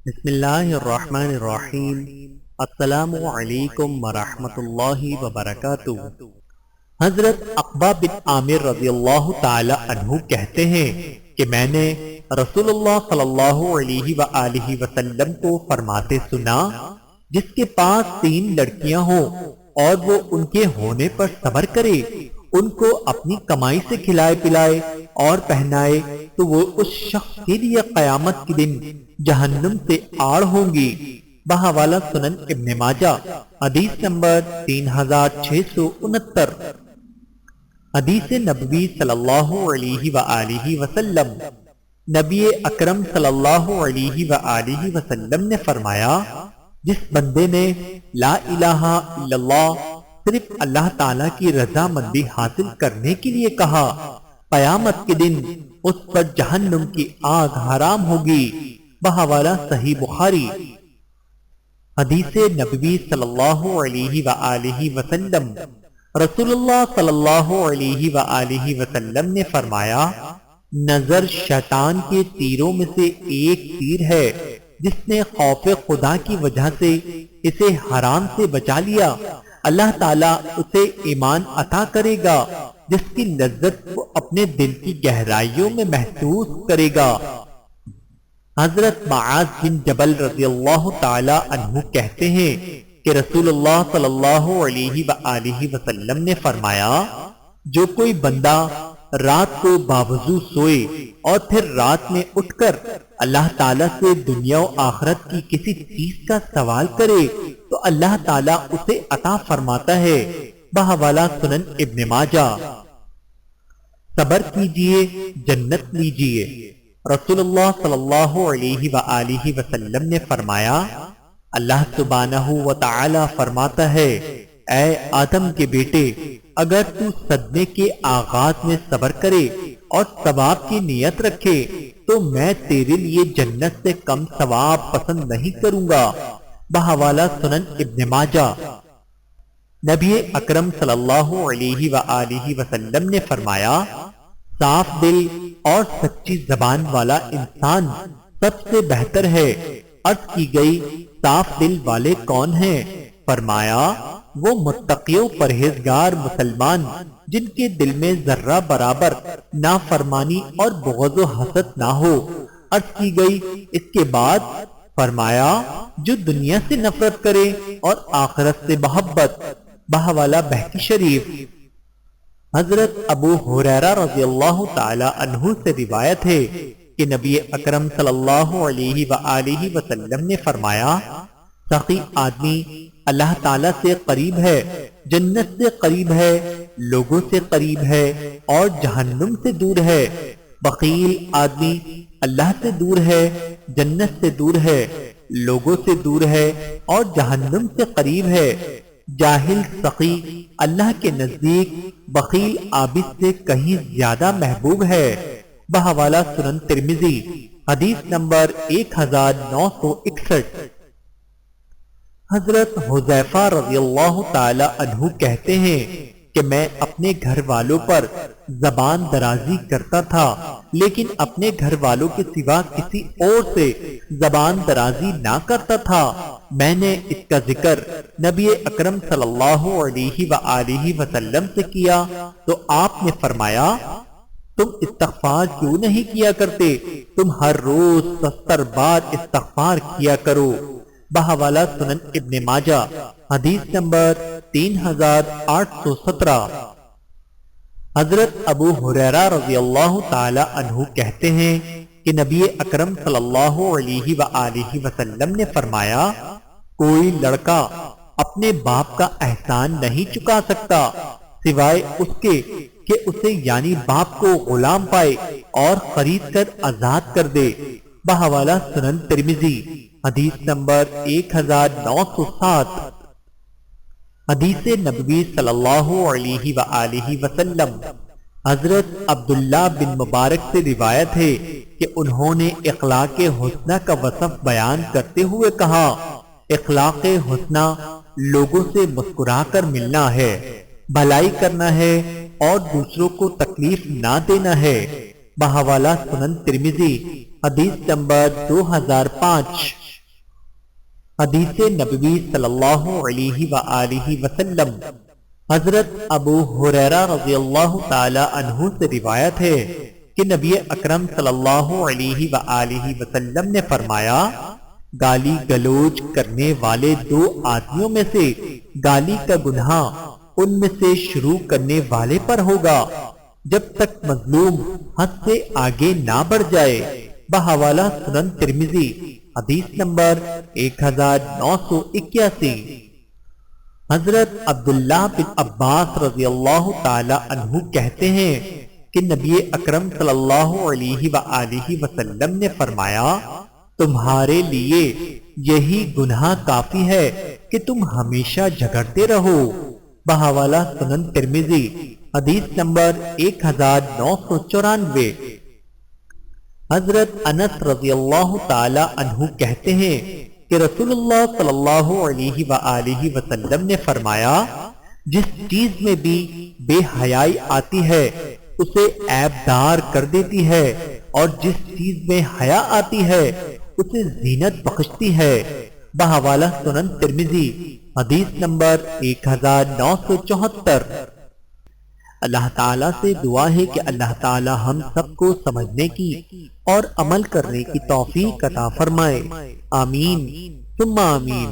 بسم اللہ الرحمن الرحیم۔ السلام علیکم ورحمۃ اللہ وبرکاتہ۔ حضرت عقبہ بن عامر رضی اللہ تعالی عنہ کہتے ہیں کہ میں نے رسول اللہ صلی اللہ علیہ وآلہ وسلم کو فرماتے سنا، جس کے پاس 3 لڑکیاں ہوں اور وہ ان کے ہونے پر صبر کرے، ان کو اپنی کمائی سے کھلائے پلائے اور پہنائے، تو وہ اس شخص کے لیے قیامت کے دن جہنم سے آڑ ہوں گی۔ بحوالہ سنن ابن ماجہ، حدیث نمبر 3669۔ حدیث نبوی صلی اللہ علیہ وآلہ وسلم۔ نبی اکرم صلی اللہ علیہ وآلہ وسلم نے فرمایا، جس بندے نے لا الہ الا اللہ صرف اللہ تعالیٰ کی رضا مندی حاصل کرنے کے لیے کہا، قیامت کے دن اس پر جہنم کی آگ حرام ہوگی۔ بحوالہ صحیح بخاری۔ حدیث نبوی صلی اللہ علیہ وآلہ وسلم۔ رسول اللہ صلی اللہ علیہ وآلہ وسلم نے فرمایا، نظر شیطان کے تیروں میں سے ایک تیر ہے، جس نے خوف خدا کی وجہ سے اسے حرام سے بچا لیا، اللہ تعالیٰ اسے ایمان عطا کرے گا جس کی لذت وہ اپنے دل کی گہرائیوں میں محسوس کرے گا۔ حضرت معاذ بن جبل رضی اللہ تعالی عنہ کہتے ہیں کہ رسول اللہ صلی اللہ علیہ وآلہ وسلم نے فرمایا، جو کوئی بندہ رات کو باوضو سوئے اور پھر رات میں اٹھ کر اللہ تعالیٰ سے دنیا و آخرت کی کسی چیز کا سوال کرے تو اللہ تعالیٰ اسے عطا فرماتا ہے۔ بحوالہ سنن ابن ماجہ۔ صبر کیجئے جنت لیجئے۔ رسول اللہ صلی اللہ علیہ وآلہ وسلم نے فرمایا، اللہ سبحانہ و تعالی فرماتا ہے، اے آدم کے بیٹے، اگر تو صدمے کے آغاز میں صبر کرے اور ثواب کی نیت رکھے تو میں تیرے لیے جنت سے کم ثواب پسند نہیں کروں گا۔ بحوالہ سنن ابن ماجہ۔ نبی اکرم صلی اللہ علیہ وآلہ وسلم نے فرمایا، صاف دل اور سچی زبان والا انسان سب سے بہتر ہے۔ عرض کی گئی، صاف دل والے کون ہیں؟ فرمایا، وہ متقی و پرہیزگار مسلمان جن کے دل میں ذرہ برابر نافرمانی اور بغض و حسد نہ ہو۔ عرض کی گئی، اس کے بعد فرمایا، جو دنیا سے نفرت کرے اور آخرت سے محبت۔ بحوالہ بہقی شریف۔ حضرت ابو ہریرہ رضی اللہ تعالی عنہ سے روایت ہے کہ نبی اکرم صلی اللہ علیہ وآلہ وسلم نے فرمایا، سخی آدمی اللہ تعالیٰ سے قریب ہے، جنت سے قریب ہے، لوگوں سے قریب ہے اور جہنم سے دور ہے۔ بخیل آدمی اللہ سے دور ہے، جنت سے دور ہے، لوگوں سے دور ہے اور جہنم سے قریب ہے۔ جاہل سخی اللہ کے نزدیک بخیل عابد سے کہیں زیادہ محبوب ہے۔ بحوالہ سنن ترمذی، حدیث نمبر 1961۔ حضرت حذیفہ رضی اللہ تعالی عنہ کہتے ہیں کہ میں اپنے گھر والوں پر زبان درازی کرتا تھا، لیکن اپنے گھر والوں کے سوا کسی اور سے زبان درازی نہ کرتا تھا۔ میں نے اس کا ذکر نبی اکرم صلی اللہ علیہ وآلہ وسلم سے کیا تو آپ نے فرمایا، تم استغفار کیوں نہیں کیا کرتے؟ تم ہر روز 70 بار استغفار کیا کرو۔ بحوالہ سنن ابن ماجہ، حدیث نمبر 3817۔ حضرت ابو ہریرہ رضی اللہ تعالی عنہ کہتے ہیں کہ نبی اکرم صلی اللہ علیہ وآلہ وسلم نے فرمایا، کوئی لڑکا اپنے باپ کا احسان نہیں چکا سکتا سوائے اس کے کہ اسے یعنی باپ کو غلام پائے اور خرید کر آزاد کر دے۔ بحوالہ سنن ترمذی، حدیث نمبر 1907۔ حدیث نبوی صلی اللہ علیہ وآلہ وسلم۔ حضرت عبداللہ بن مبارک سے روایت ہے کہ انہوں نے اخلاق حسنہ کا وصف بیان کرتے ہوئے کہا، اخلاق حسنہ لوگوں سے مسکرا کر ملنا ہے، بھلائی کرنا ہے اور دوسروں کو تکلیف نہ دینا ہے۔ بحوالہ سنن ترمذی، حدیث نمبر 2005۔ حدیث نبوی صلی اللہ علیہ وآلہ وسلم۔ حضرت ابو ہریرہ رضی اللہ تعالی عنہ سے روایت ہے کہ نبی اکرم صلی اللہ علیہ وآلہ وسلم نے فرمایا، گالی گلوچ کرنے والے دو آدمیوں میں سے گالی کا گناہ ان میں سے شروع کرنے والے پر ہوگا جب تک مظلوم حد سے آگے نہ بڑھ جائے۔ بحوالہ سنن ترمذی، حدیث نمبر 1981۔ حضرت عبداللہ بن عباس رضی اللہ تعالی عنہ کہتے ہیں کہ نبی اکرم صلی اللہ علیہ وآلہ وسلم نے فرمایا، تمہارے لیے یہی گناہ کافی ہے کہ تم ہمیشہ جھگڑتے رہو۔ بحوالہ سنن ترمذی، حدیث نمبر 1994۔ حضرت انس رضی اللہ تعالی عنہ کہتے ہیں کہ رسول اللہ صلی اللہ علیہ وآلہ وسلم نے فرمایا، جس چیز میں بھی بے حیائی آتی ہے اسے عیب دار کر دیتی ہے، اور جس چیز میں حیا آتی ہے اسے زینت بخشتی ہے۔ بحوالہ سنن ترمذی، حدیث نمبر 1974۔ اللہ تعالیٰ سے دعا ہے کہ اللہ تعالیٰ ہم سب کو سمجھنے کی اور عمل کرنے کی توفیق عطا فرمائے۔ آمین ثم آمین۔